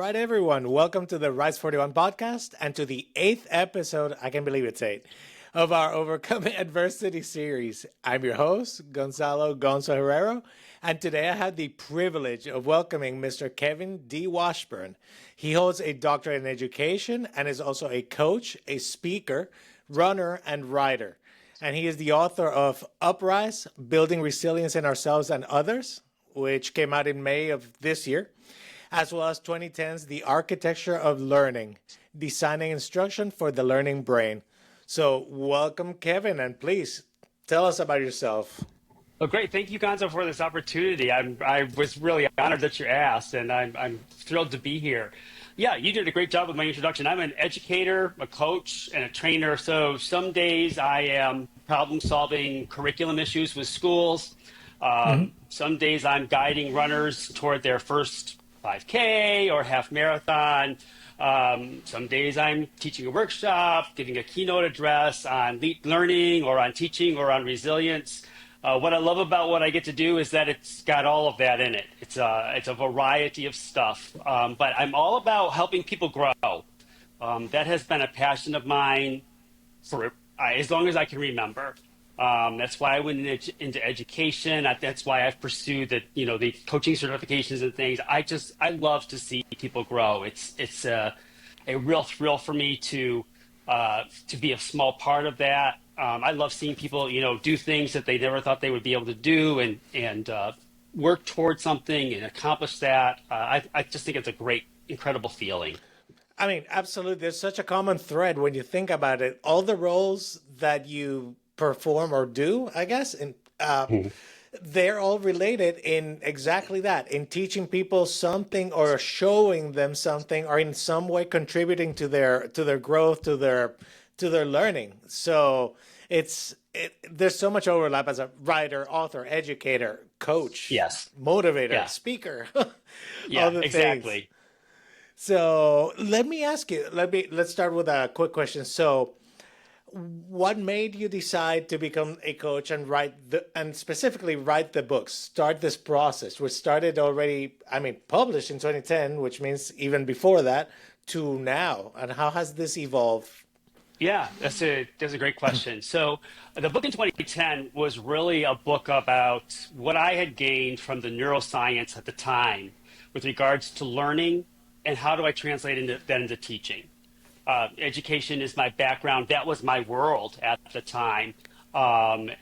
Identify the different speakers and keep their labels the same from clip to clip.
Speaker 1: right, everyone. Welcome to the Rise 41 podcast and to the eighth episode, I can't believe it's eight, of our Overcoming Adversity series. I'm your host, Gonzalo Gonzo Herrero, and today I have the privilege of welcoming Mr. Kevin D Washburn. He holds a doctorate in education and is also a coach, a speaker, runner, and writer. And he is the author of Uprise, Building Resilience in Ourselves and Others, which came out in May of this year, as well as 2010's The Architecture of Learning, Designing Instruction for the Learning Brain. So welcome, Kevin, and please tell us about yourself.
Speaker 2: Well, great. Thank you, Gonzo, for this opportunity. I was really honored that you asked, and I'm thrilled to be here. Yeah, you did a great job with my introduction. I'm an educator, a coach, and a trainer. So some days I am problem solving curriculum issues with schools. Some days I'm guiding runners toward their first 5K or half marathon. Some days I'm teaching a workshop, giving a keynote address on learning or on teaching or on resilience. What I love about what I get to do is that it's got all of that in it. It's a variety of stuff, but I'm all about helping people grow. That has been a passion of mine for as long as I can remember. That's why I went into education. That's why I've pursued the coaching certifications and things. I love to see people grow. It's a real thrill for me to be a small part of that. I love seeing people, do things that they never thought they would be able to do and work towards something and accomplish that. I just think it's a great, incredible feeling.
Speaker 1: I mean, absolutely. There's such a common thread when you think about it. All the roles that you perform or do, I guess, and they're all related in exactly that, in teaching people something or showing them something or in some way contributing to their growth, to their learning. So there's so much overlap as a writer, author, educator, coach,
Speaker 2: yes,
Speaker 1: motivator, speaker,
Speaker 2: yeah,
Speaker 1: all the
Speaker 2: exactly.
Speaker 1: things. So let me ask you, let's start with a quick question. So what made you decide to become a coach and specifically write the books, start this process, which started already, published in 2010, which means even before that, to now? And how has this evolved?
Speaker 2: Yeah, that's a great question. So the book in 2010 was really a book about what I had gained from the neuroscience at the time with regards to learning and how do I translate that into teaching. Education is my background. That was my world at the time. I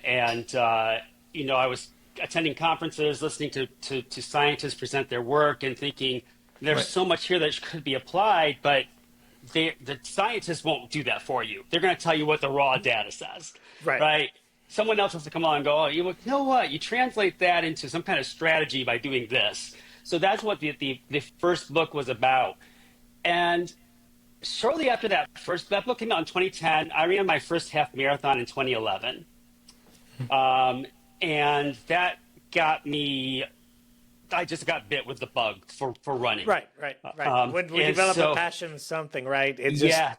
Speaker 2: was attending conferences, listening to scientists present their work and thinking there's so much here that could be applied, but the scientists won't do that for you. They're going to tell you what the raw data says, right? Someone else has to come along and go, oh, you know what? You translate that into some kind of strategy by doing this. So that's what the first book was about. And shortly after that book came out in 2010, I ran my first half marathon in 2011. And that got me, I just got bit with the bug for running.
Speaker 1: Right. When we develop a passion, something, right?
Speaker 2: Yeah,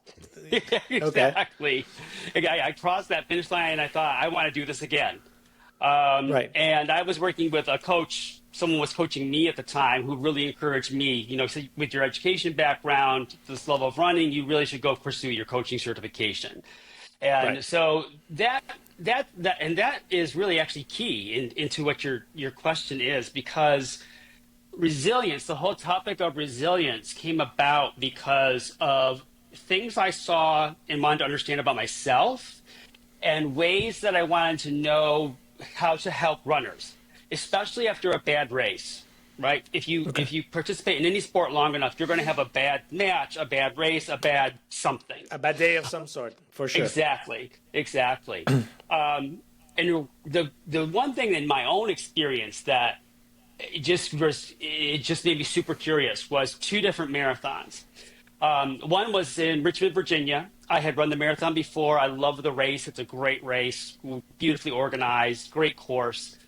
Speaker 2: exactly. Okay. I crossed that finish line and I thought, I want to do this again. And I was working with a coach. Someone was coaching me at the time who really encouraged me, so with your education background, this level of running, you really should go pursue your coaching certification. And so that is really actually key into what your question is, because resilience, the whole topic of resilience came about because of things I saw and wanted to understand about myself and ways that I wanted to know how to help runners, especially after a bad race, right? If you participate in any sport long enough, you're going to have a bad match, a bad race, a bad something.
Speaker 1: A bad day of some sort, for sure.
Speaker 2: Exactly. And the one thing in my own experience that it just made me super curious was two different marathons. One was in Richmond, Virginia. I had run the marathon before. I love the race. It's a great race, beautifully organized, great course.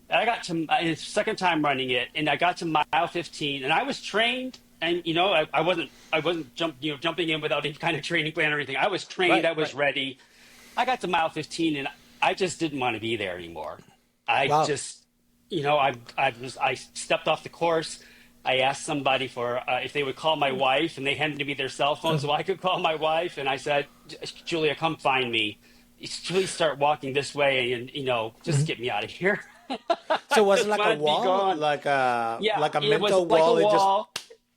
Speaker 2: And I got to it's the second time running it, and I got to mile 15, and I was trained. And I wasn't jumping in without any kind of training plan or anything. I was trained. I was ready. I got to mile 15, and I just didn't want to be there anymore. I stepped off the course. I asked somebody for if they would call my wife, and they handed me their cell phone so I could call my wife. And I said, Julia, come find me. Please start walking this way, and just get me out of here. I
Speaker 1: So was it
Speaker 2: just
Speaker 1: like a
Speaker 2: wanted to be
Speaker 1: wall,
Speaker 2: gone. Yeah,
Speaker 1: like a
Speaker 2: it was
Speaker 1: mental
Speaker 2: like a
Speaker 1: wall? It just
Speaker 2: wall.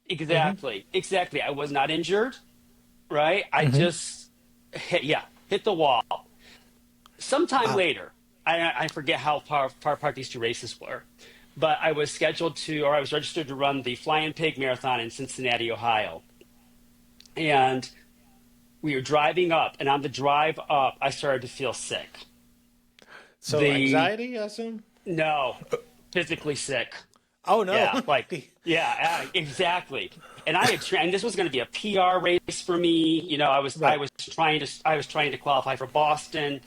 Speaker 2: Exactly, exactly. I was not injured, right? I just hit the wall. Sometime
Speaker 1: wow.
Speaker 2: later, I forget how far apart these two races were, but I was I was registered to run the Flying Pig Marathon in Cincinnati, Ohio. And we were driving up, and on the drive up, I started to feel sick.
Speaker 1: So
Speaker 2: The
Speaker 1: anxiety, I assume.
Speaker 2: No, physically sick.
Speaker 1: Oh no.
Speaker 2: Yeah, exactly. And I had trained. This was going to be a PR race for me.
Speaker 1: Right.
Speaker 2: I was trying to qualify for Boston.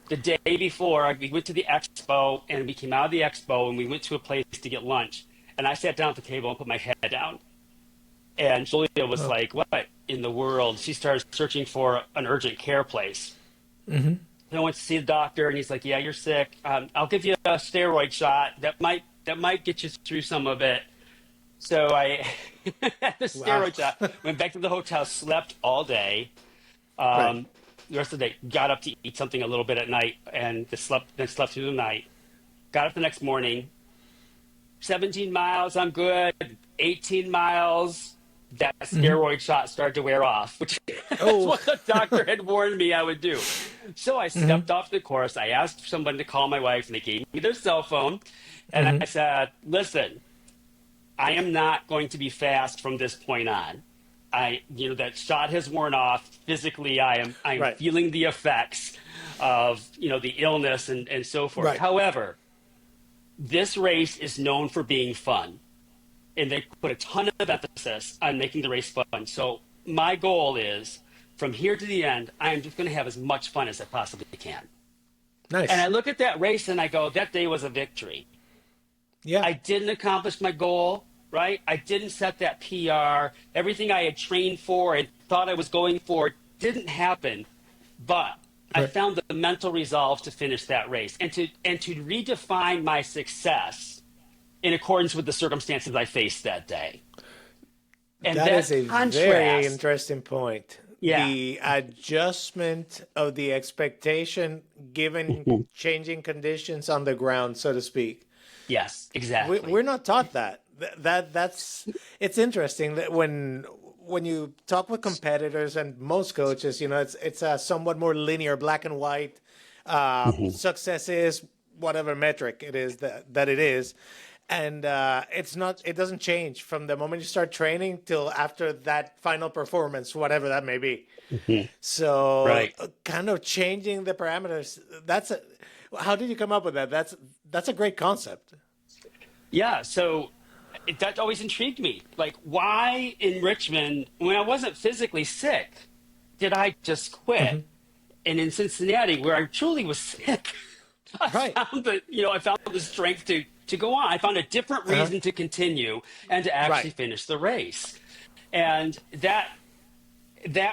Speaker 2: The day before, we went to the expo, and we came out of the expo, and we went to a place to get lunch. And I sat down at the table and put my head down. And Julia was
Speaker 1: Oh.
Speaker 2: like, "What in the world?" She started searching for an urgent care place. And I went to see the doctor, and he's like, "Yeah, you're sick. I'll give you a steroid shot. That might get you through some of it." So I had the
Speaker 1: Wow.
Speaker 2: steroid shot. Went back to the hotel, slept all day.
Speaker 1: Right.
Speaker 2: The rest of the day, got up to eat something a little bit at night, and then slept through the night. Got up the next morning. 17 miles, I'm good. 18 miles, that steroid shot started to wear off, which is
Speaker 1: Oh.
Speaker 2: what the doctor had warned me I would do. So I stepped off the course. I asked someone to call my wife, and they gave me their cell phone. And I said, "Listen, I am not going to be fast from this point on. That shot has worn off. Physically, I am
Speaker 1: Right.
Speaker 2: feeling the effects of, the illness and so forth.
Speaker 1: Right.
Speaker 2: However, this race is known for being fun, and they put a ton of emphasis on making the race fun. So my goal is, from here to the end, I am just going to have as much fun as I possibly can." And
Speaker 1: Nice.
Speaker 2: I look at that race and I go, that day was a victory.
Speaker 1: Yeah.
Speaker 2: I didn't accomplish my goal, right? I didn't set that PR. Everything I had trained for and thought I was going for didn't happen, but I
Speaker 1: Right.
Speaker 2: found the mental resolve to finish that race and to redefine my success in accordance with the circumstances I faced that day. And
Speaker 1: That is
Speaker 2: that
Speaker 1: a very
Speaker 2: contrast,
Speaker 1: interesting point.
Speaker 2: yeah,
Speaker 1: The adjustment of the expectation given changing conditions on the ground, so to speak.
Speaker 2: yes,
Speaker 1: We're
Speaker 2: exactly.
Speaker 1: not taught that. That's it's interesting that when you talk with competitors and most coaches, it's a somewhat more linear, black and white. Success is whatever metric it is that it is, and it's not. It doesn't change from the moment you start training till after that final performance, whatever that may be. So,
Speaker 2: Right.
Speaker 1: kind of changing the parameters. How did you come up with that? That's a great concept.
Speaker 2: Yeah, so that always intrigued me. Like, why in Richmond, when I wasn't physically sick, did I just quit? And in Cincinnati, where I truly was sick,
Speaker 1: Right.
Speaker 2: I found the strength to go on. I found a different
Speaker 1: Uh-huh.
Speaker 2: reason to continue and to actually
Speaker 1: Right.
Speaker 2: finish the race. And that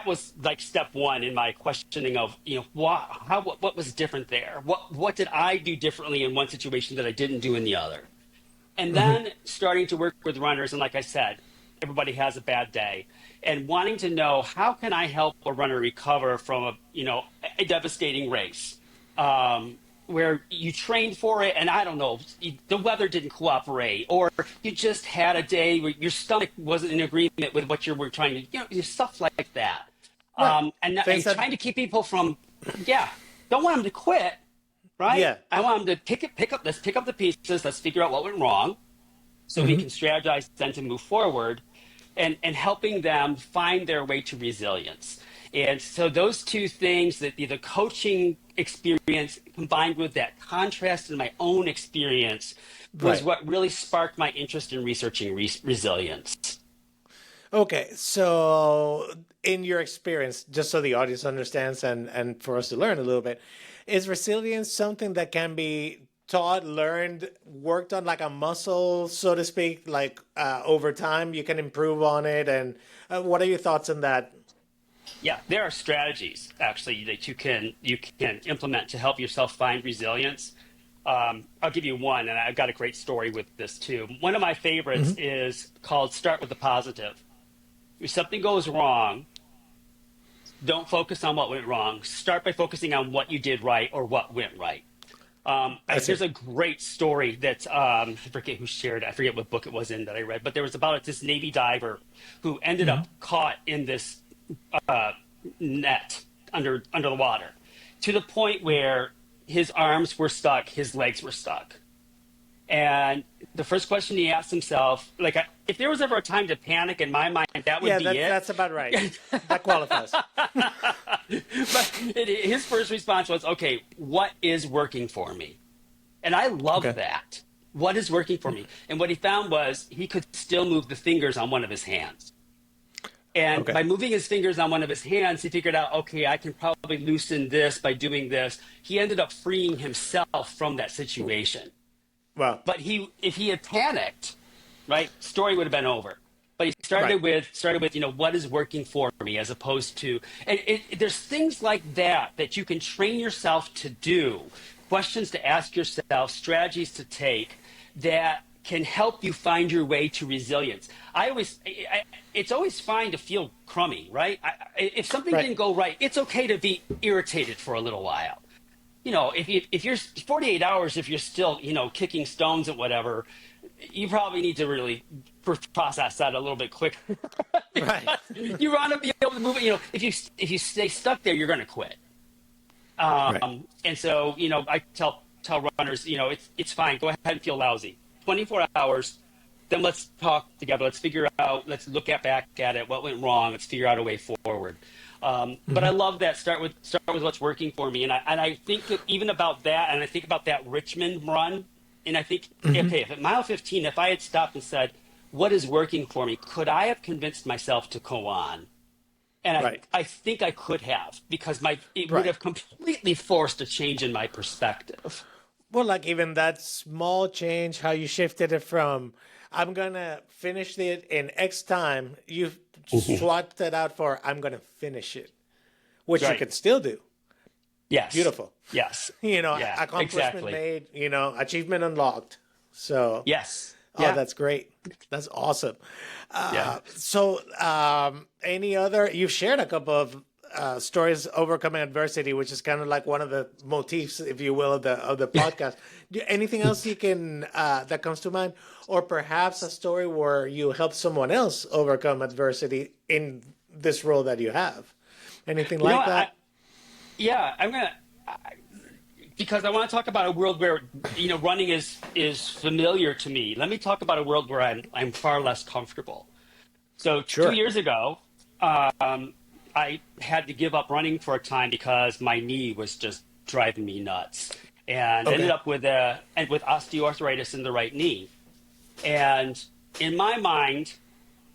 Speaker 2: was like step one in my questioning of, what was different there? What did I do differently in one situation that I didn't do in the other? And then starting to work with runners, and like I said, everybody has a bad day, and wanting to know, how can I help a runner recover from a devastating race, where you trained for it, and I don't know, the weather didn't cooperate, or you just had a day where your stomach wasn't in agreement with what you were trying to, stuff like that,
Speaker 1: Right.
Speaker 2: and
Speaker 1: Things that
Speaker 2: trying to keep people from, don't want them to quit, right?
Speaker 1: yeah.
Speaker 2: I want them to let's pick up the pieces. Let's figure out what went wrong, so we can strategize then to move forward, and helping them find their way to resilience. And so those two things, that the coaching experience combined with that contrast in my own experience, was
Speaker 1: Right.
Speaker 2: what really sparked my interest in researching resilience.
Speaker 1: Okay. So, in your experience, just so the audience understands and for us to learn a little bit, is resilience something that can be taught, learned, worked on like a muscle, so to speak, like over time you can improve on it? And what are your thoughts on that?
Speaker 2: Yeah, there are strategies actually that you can implement to help yourself find resilience. I'll give you one, and I've got a great story with this too. One of my favorites is called Start with the Positive. If something goes wrong, don't focus on what went wrong. Start by focusing on what you did right or what went right. There's a great story that I forget who shared it. I forget what book it was in that I read, but there was about this Navy diver who ended up caught in this net under the water, to the point where his arms were stuck, his legs were stuck. And the first question he asked himself, like, if there was ever a time to panic in my mind, that would be it.
Speaker 1: Yeah, that's about right. That qualifies.
Speaker 2: But his first response was, okay, what is working for me? And I love that. What is working for me? And what he found was he could still move the fingers on one of his hands. And by moving his fingers on one of his hands, he figured out, okay, I can probably loosen this by doing this. He ended up freeing himself from that situation.
Speaker 1: Wow.
Speaker 2: But if he had panicked, right, story would have been over. But he started with, what is working for me, as opposed to, and there's things like that you can train yourself to do, questions to ask yourself, strategies to take that can help you find your way to resilience. It's always fine to feel crummy, right? If something didn't go right, it's okay to be irritated for a little while. If you're 48 hours, if you're still, kicking stones and whatever, you probably need to really process that a little bit quicker.
Speaker 1: Right.
Speaker 2: You want to be able to move it. If you stay stuck there, you're going to quit. And so, I tell runners, it's fine. Go ahead and feel lousy. 24 hours. Then let's talk together. Let's figure out. Let's look back at it. What went wrong? Let's figure out a way forward. But I love that. Start with what's working for me, and I think even about that, and I think about that Richmond run, and I think, okay, if at mile 15, if I had stopped and said, "What is working for me?" Could I have convinced myself to go on? And I think I could have, because it would have completely forced a change in my perspective.
Speaker 1: Well, like even that small change, how you shifted it from, I'm going to finish it in X time, you've swapped it out for, I'm going to finish it, which you can still do.
Speaker 2: Yes.
Speaker 1: Beautiful.
Speaker 2: Yes.
Speaker 1: Accomplishment made, achievement unlocked. So.
Speaker 2: Yes.
Speaker 1: Oh, that's great. That's awesome. So any other, you've shared a couple of stories overcoming adversity, which is kind of like one of the motifs, if you will, of the podcast. Anything else you can that comes to mind, or perhaps a story where you helped someone else overcome adversity in this role that you have? Anything like that?
Speaker 2: I'm gonna, because I want to talk about a world where running is familiar to me. Let me talk about a world where I'm far less comfortable. So 2 years ago, I had to give up running for a time because my knee was just driving me nuts, and ended up with osteoarthritis in the right knee. And in my mind,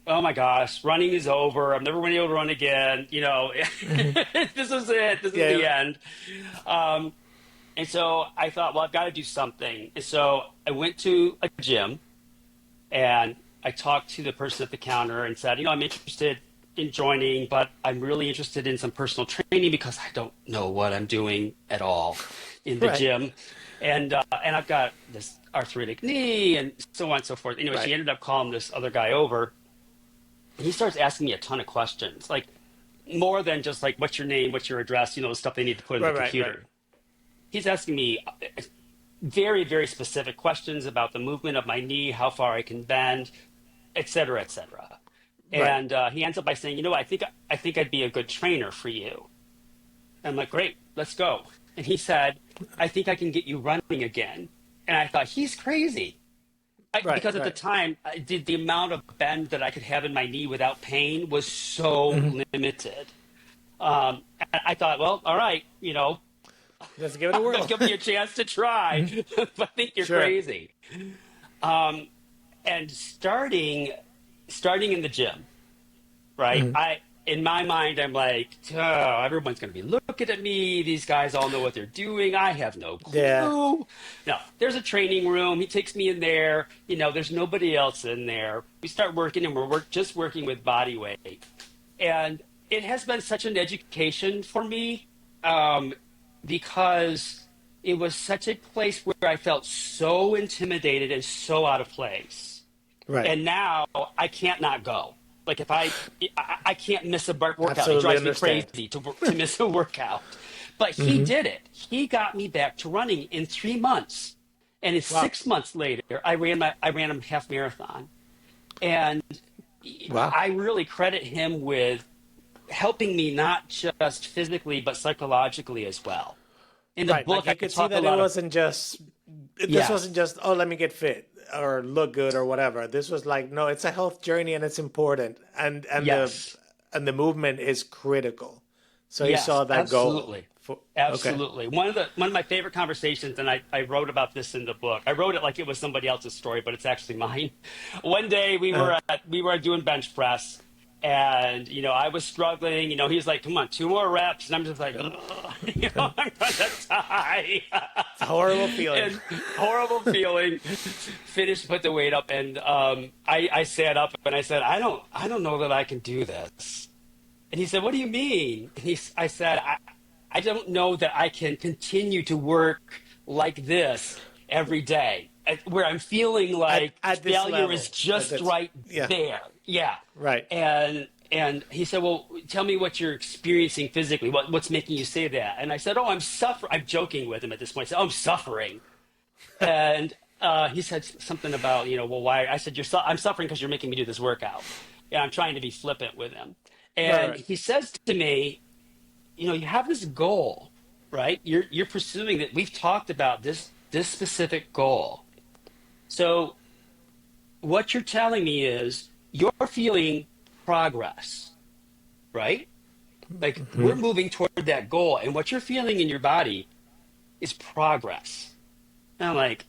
Speaker 2: oh my gosh, running is over. I'm never going to be able to run again. This is it. This is the end. And so I thought, well, I've got to do something. And so I went to a gym, and I talked to the person at the counter and said, I'm interested in joining, but I'm really interested in some personal training because I don't know what I'm doing at all in the gym. And I've got this arthritic knee and so on and so forth. Anyway, she ended up calling this other guy over, and he starts asking me a ton of questions, like more than just like, what's your name, what's your address, the stuff they need to put in the computer. He's asking me very, very specific questions about the movement of my knee, how far I can bend, et cetera, et cetera. And he ends up by saying, I think I'd be a good trainer for you. I'm like, great, let's go. And he said, I think I can get you running again. And I thought, he's crazy. Because at the time, the amount of bend that I could have in my knee without pain was so limited. I thought, well, all right,
Speaker 1: let's give it a whirl.
Speaker 2: Give me a chance to try. But I think you're crazy. And starting in the gym, right? In my mind, I'm like, everyone's going to be looking at me. These guys all know what they're doing. I have no clue. No, there's a training room. He takes me in there. There's nobody else in there. We start working, and we're just working with body weight. And it has been such an education for me because it was such a place where I felt so intimidated and so out of place.
Speaker 1: Right.
Speaker 2: And now I can't not go. Like if I can't miss a workout.
Speaker 1: Absolutely
Speaker 2: It drives
Speaker 1: understand.
Speaker 2: me crazy to miss a workout. But he did it. He got me back to running in 3 months. And it's
Speaker 1: Wow.
Speaker 2: 6 months later, I ran a half marathon. And
Speaker 1: Wow.
Speaker 2: I really credit him with helping me not just physically, but psychologically as well. In the
Speaker 1: Right.
Speaker 2: book,
Speaker 1: Like you
Speaker 2: I
Speaker 1: could see
Speaker 2: talk a
Speaker 1: that it
Speaker 2: lot of,
Speaker 1: wasn't just, this
Speaker 2: yes,
Speaker 1: wasn't just, oh, let me get fit or look good or whatever. This was like, no, it's a health journey and it's important.
Speaker 2: yes,
Speaker 1: And the movement is critical. So he
Speaker 2: yes,
Speaker 1: saw that goal.
Speaker 2: absolutely.
Speaker 1: Okay.
Speaker 2: Absolutely. One of my favorite conversations, and I wrote about this in the book. I wrote it like it was somebody else's story, but it's actually mine. One day we were doing bench press, and I was struggling. He's like, "Come on, 2 more reps," and I'm just like, "Ugh," I'm gonna die.
Speaker 1: It's a horrible feeling.
Speaker 2: And horrible feeling. Finished, put the weight up, and I sat up and I said, I don't know that I can do this." And he said, "What do you mean?" And I said, I don't know that I can continue to work like this every day, where I'm feeling like
Speaker 1: At this
Speaker 2: failure
Speaker 1: level.
Speaker 2: is just right
Speaker 1: Yeah.
Speaker 2: there. Yeah.
Speaker 1: Right.
Speaker 2: And he said, "Well, tell me what you're experiencing physically. What's making you say that?" And I said, "Oh, I'm suffering." I'm joking with him at this point. I said, "Oh, I'm suffering." And he said something about, well, why? I said, I'm suffering because you're making me do this workout. And I'm trying to be flippant with him. And
Speaker 1: Right.
Speaker 2: he says to me, you have this goal, right? You're pursuing that. We've talked about this specific goal. So what you're telling me is you're feeling progress, right? Like we're moving toward that goal, and what you're feeling in your body is progress. And I'm like,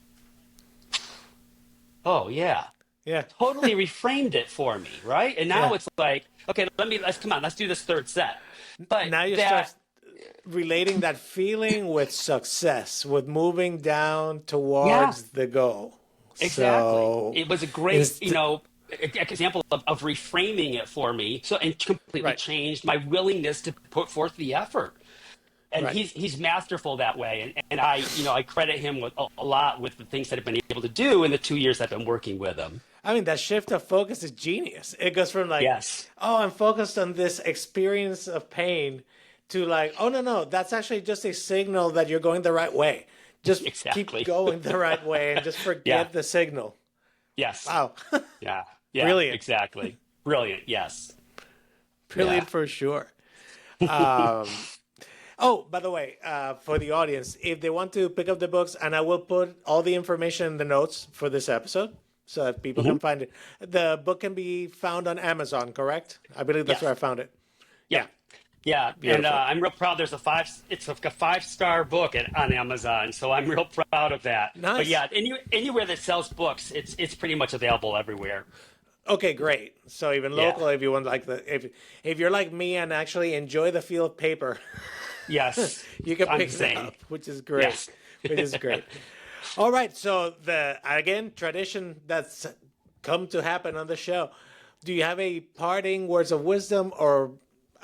Speaker 2: oh yeah.
Speaker 1: Yeah.
Speaker 2: Totally reframed it for me, right? And now
Speaker 1: Yeah.
Speaker 2: it's like, okay, let's do this third set. But
Speaker 1: Now you start relating that feeling with success, with moving down
Speaker 2: yeah,
Speaker 1: towards the goal.
Speaker 2: exactly.
Speaker 1: So,
Speaker 2: It was a great, example of reframing it for me. So, and completely
Speaker 1: right,
Speaker 2: changed my willingness to put forth the effort. And
Speaker 1: right.
Speaker 2: he's masterful that way. And I credit him with a lot with the things that I've been able to do in the 2 years I've been working with him.
Speaker 1: I mean, that shift of focus is genius. It goes from like,
Speaker 2: Yes.
Speaker 1: oh, I'm focused on this experience of pain to like, oh, no, that's actually just a signal that you're going the right way. Just
Speaker 2: Exactly.
Speaker 1: keep going the right way and just forget
Speaker 2: Yeah.
Speaker 1: the signal.
Speaker 2: Yes.
Speaker 1: Wow.
Speaker 2: Yeah. Yeah.
Speaker 1: Brilliant.
Speaker 2: Exactly. Brilliant. Yes.
Speaker 1: Brilliant
Speaker 2: Yeah.
Speaker 1: for sure. Oh, by the way, for the audience, if they want to pick up the books, and I will put all the information in the notes for this episode so that people can find it. The book can be found on Amazon, correct? I believe that's
Speaker 2: Yes.
Speaker 1: where I found it.
Speaker 2: Yeah. Yeah. And
Speaker 1: Beautiful.
Speaker 2: I'm real proud. It's a 5-star book on Amazon. So I'm real proud of that.
Speaker 1: Nice.
Speaker 2: But yeah, anywhere that sells books, it's pretty much available everywhere.
Speaker 1: Okay, great. So even
Speaker 2: Yeah.
Speaker 1: local, if you want, like if you're like me and actually enjoy the feel of paper,
Speaker 2: Yes.
Speaker 1: you can
Speaker 2: I'm
Speaker 1: pick
Speaker 2: the
Speaker 1: it
Speaker 2: same.
Speaker 1: up, which is great.
Speaker 2: Yes.
Speaker 1: Which is great. All right. So the tradition that's come to happen on the show. Do you have a parting words of wisdom or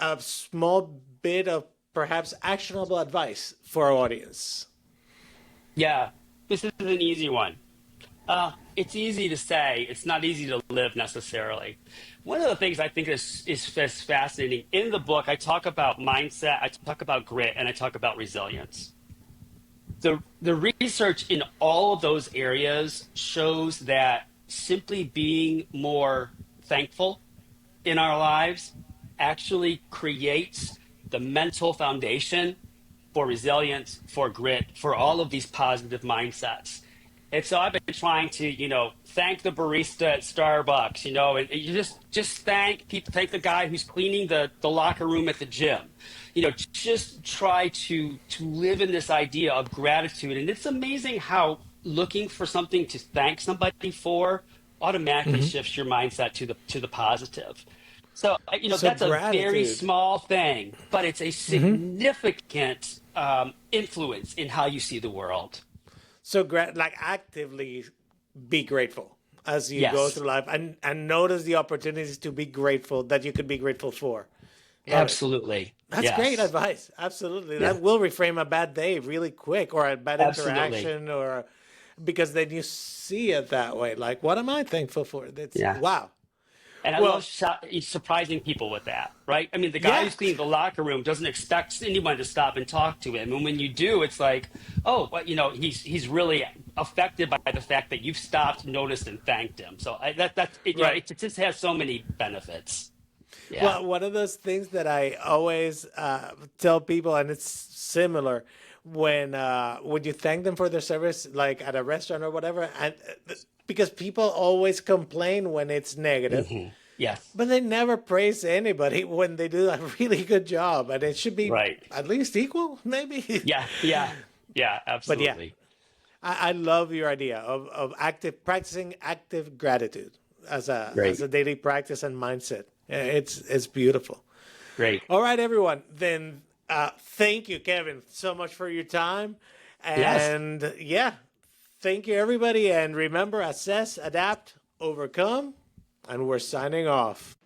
Speaker 1: a small bit of perhaps actionable advice for our audience?
Speaker 2: Yeah. This is an easy one. It's easy to say. It's not easy to live necessarily. One of the things I think is fascinating in the book, I talk about mindset, I talk about grit, and I talk about resilience. The research in all of those areas shows that simply being more thankful in our lives actually creates the mental foundation for resilience, for grit, for all of these positive mindsets. And so I've been trying to, thank the barista at Starbucks, and you just thank people, thank the guy who's cleaning the locker room at the gym. Just try to live in this idea of gratitude. And it's amazing how looking for something to thank somebody for automatically shifts your mindset to the positive. So,
Speaker 1: So
Speaker 2: that's a very
Speaker 1: gratitude.
Speaker 2: small thing, but it's a significant influence in how you see the world.
Speaker 1: So like actively be grateful as you
Speaker 2: Yes.
Speaker 1: go through life and notice the opportunities to be grateful that you could be grateful for. Love it.
Speaker 2: Absolutely.
Speaker 1: That's great
Speaker 2: Yes.
Speaker 1: advice. Absolutely.
Speaker 2: Yeah.
Speaker 1: That will reframe a bad day really quick, or a bad
Speaker 2: Absolutely.
Speaker 1: interaction, or because then you see it that way. Like, what am I thankful for? That's
Speaker 2: Yeah.
Speaker 1: wow.
Speaker 2: And I love
Speaker 1: Well,
Speaker 2: surprising people with that, right? I mean, the guy
Speaker 1: yeah,
Speaker 2: who's cleaning the locker room doesn't expect anyone to stop and talk to him, and when you do, it's like, oh, but he's really affected by the fact that you've stopped, noticed, and thanked him. So that's it.
Speaker 1: right.
Speaker 2: It just has so many benefits. Yeah.
Speaker 1: Well, one of those things that I always tell people, and it's similar when you thank them for their service, like at a restaurant or whatever, and because people always complain when it's negative,
Speaker 2: Yes.
Speaker 1: but they never praise anybody when they do a really good job, and it should be
Speaker 2: Right.
Speaker 1: at least equal, maybe.
Speaker 2: Yeah. Yeah. Yeah.
Speaker 1: But yeah,
Speaker 2: Absolutely.
Speaker 1: I love your idea of practicing active gratitude as
Speaker 2: Great.
Speaker 1: a daily practice and mindset. It's beautiful.
Speaker 2: Great.
Speaker 1: All right, everyone. Then thank you, Kevin, so much for your time.
Speaker 2: Yes.
Speaker 1: And yeah, thank you, everybody. And remember, assess, adapt, overcome. And we're signing off.